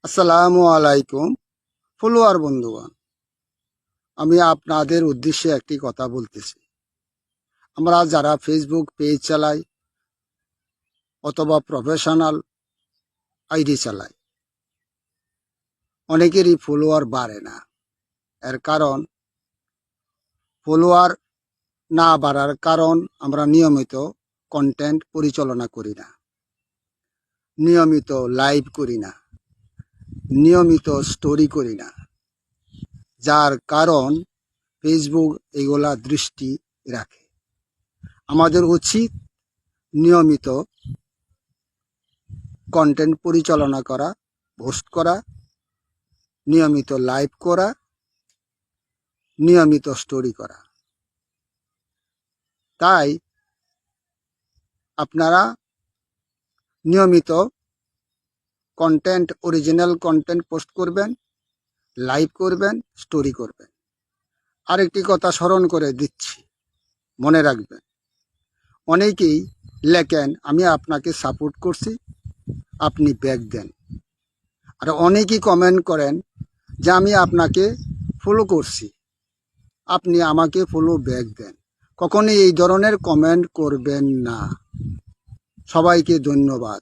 আসসালামু আলাইকুম ফলোয়ার বন্ধুগণ, আমি আপনাদের উদ্দেশ্যে একটি কথা বলতেছি। আমরা যারা ফেসবুক পেজ চালাই অথবা প্রফেশনাল আইডি চালাই, অনেকেরই ফলোয়ার বাড়ে না। এর কারণ, ফলোয়ার না বাড়ার কারণ আমরা নিয়মিত কন্টেন্ট পরিচালনা করি না, নিয়মিত লাইভ করি না, নিয়মিত স্টোরি করি না, যার কারণ ফেসবুক এগুলা দৃষ্টি রাখে। আমাদের উচিত নিয়মিত কন্টেন্ট পরিচালনা করা, পোস্ট করা, নিয়মিত লাইভ করা, নিয়মিত স্টোরি করা। তাই আপনারা নিয়মিত কন্টেন্ট, অরিজিনাল কন্টেন্ট পোস্ট করবেন, লাইভ করবেন, স্টোরি করবেন। আরেকটি কথা স্মরণ করে দিচ্ছি, মনে রাখবেন। অনেকেই লেখেন আমি আপনাকে সাপোর্ট করছি, আপনি ব্যাক দেন। আর অনেকেই কমেন্ট করেন যে আমি আপনাকে ফলো করছি, আপনি আমাকে ফলো ব্যাক দেন। কখনোই এই ধরনের কমেন্ট করবেন না। সবাইকে ধন্যবাদ।